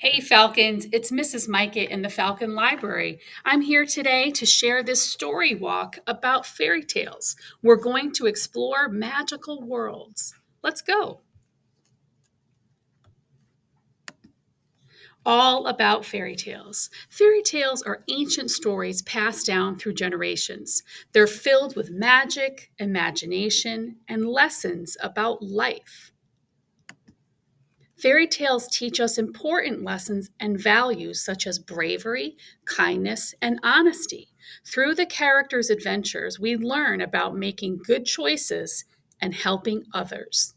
Hey Falcons, it's Mrs. Micah in the Falcon Library. I'm here today to share this story walk about fairy tales. We're going to explore magical worlds. Let's go. All about fairy tales. Fairy tales are ancient stories passed down through generations. They're filled with magic, imagination, and lessons about life. Fairy tales teach us important lessons and values such as bravery, kindness, and honesty. Through the characters' adventures, we learn about making good choices and helping others.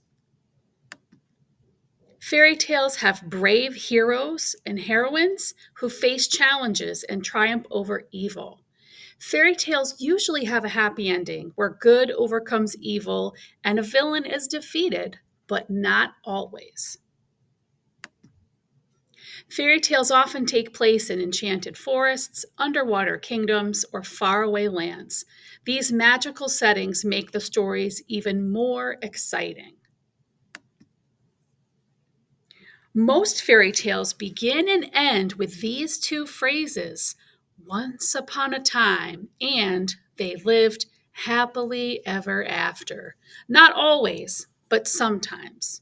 Fairy tales have brave heroes and heroines who face challenges and triumph over evil. Fairy tales usually have a happy ending where good overcomes evil and a villain is defeated, but not always. Fairy tales often take place in enchanted forests, underwater kingdoms, or faraway lands. These magical settings make the stories even more exciting. Most fairy tales begin and end with these two phrases: once upon a time, and they lived happily ever after. Not always, but sometimes.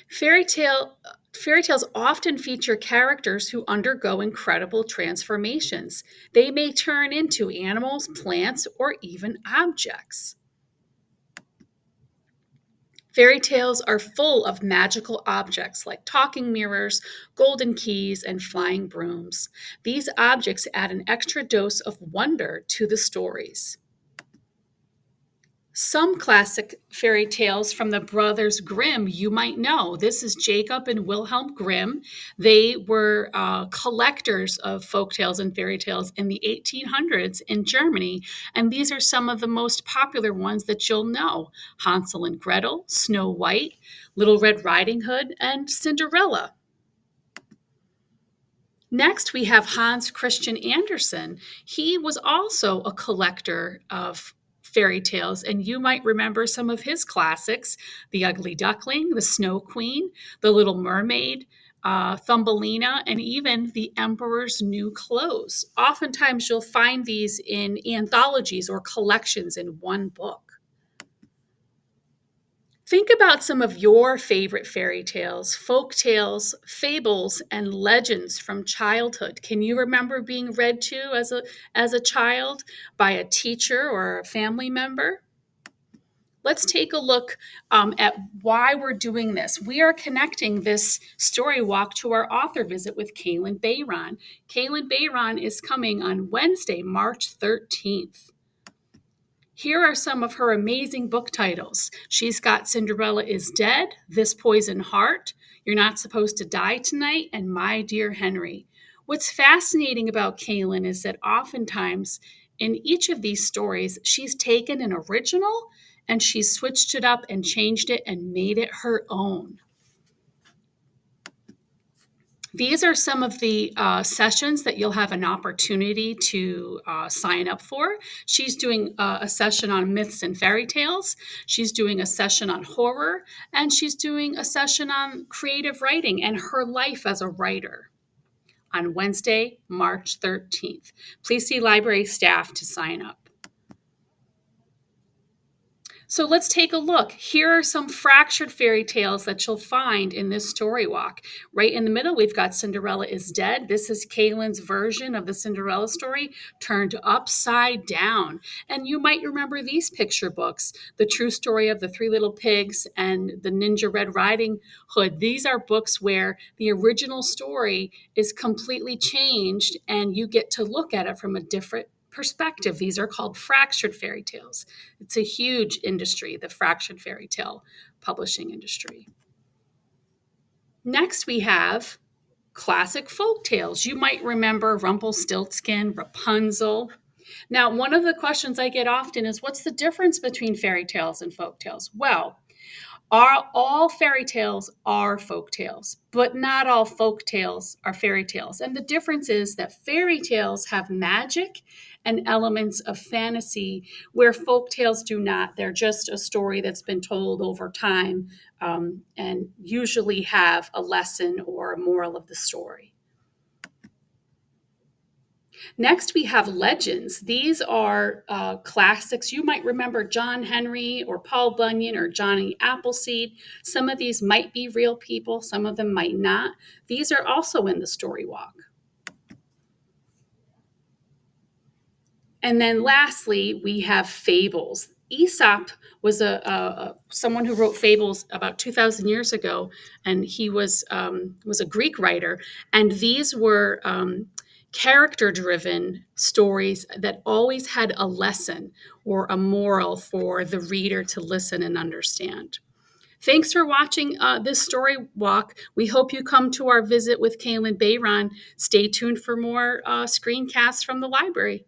Fairy tale Fairy tales often feature characters who undergo incredible transformations. They may turn into animals, plants, or even objects. Fairy tales are full of magical objects like talking mirrors, golden keys, and flying brooms. These objects add an extra dose of wonder to the stories. Some classic fairy tales from the Brothers Grimm you might know. This is Jacob and Wilhelm Grimm. They were collectors of folk tales and fairy tales in the 1800s in Germany, and these are some of the most popular ones that you'll know: Hansel and Gretel, Snow White, Little Red Riding Hood, and Cinderella. Next, we have Hans Christian Andersen. He was also a collector of fairy tales, and you might remember some of his classics: The Ugly Duckling, The Snow Queen, The Little Mermaid, Thumbelina, and even The Emperor's New Clothes. Oftentimes, you'll find these in anthologies or collections in one book. Think about some of your favorite fairy tales, folk tales, fables, and legends from childhood. Can you remember being read to as a child by a teacher or a family member? Let's take a look at why we're doing this. We are connecting this story walk to our author visit with Kalynn Bayron. Kalynn Bayron is coming on Wednesday, March 13th. Here are some of her amazing book titles. She's got Cinderella is Dead, This Poison Heart, You're Not Supposed to Die Tonight, and My Dear Henry. What's fascinating about Kalynn is that oftentimes in each of these stories, she's taken an original and she's switched it up and changed it and made it her own. These are some of the sessions that you'll have an opportunity to sign up for. She's doing a session on myths and fairy tales. She's doing a session on horror, and she's doing a session on creative writing and her life as a writer on Wednesday, March 13th. Please see library staff to sign up. So let's take a look. Here are some fractured fairy tales that you'll find in this story walk. Right in the middle, we've got Cinderella is Dead. This is Kalynn's version of the Cinderella story turned upside down. And you might remember these picture books: The True Story of the Three Little Pigs and The Ninja Red Riding Hood. These are books where the original story is completely changed and you get to look at it from a different perspective. These are called fractured fairy tales. It's a huge industry, the fractured fairy tale publishing industry. Next, we have classic folk tales. You might remember Rumpelstiltskin, Rapunzel. Now, one of the questions I get often is, what's the difference between fairy tales and folk tales? Well, all fairy tales are folk tales, but not all folk tales are fairy tales. And the difference is that fairy tales have magic and elements of fantasy, where folk tales do not. They're just a story that's been told over time and usually have a lesson or a moral of the story. Next, we have legends. These are classics. You might remember John Henry or Paul Bunyan or Johnny Appleseed. Some of these might be real people, some of them might not. These are also in the story walk. And then lastly, we have fables. Aesop was someone who wrote fables about 2,000 years ago, and he was a Greek writer. And these were character-driven stories that always had a lesson or a moral for the reader to listen and understand. Thanks for watching this story walk. We hope you come to our visit with Kalynn Bayron. Stay tuned for more screencasts from the library.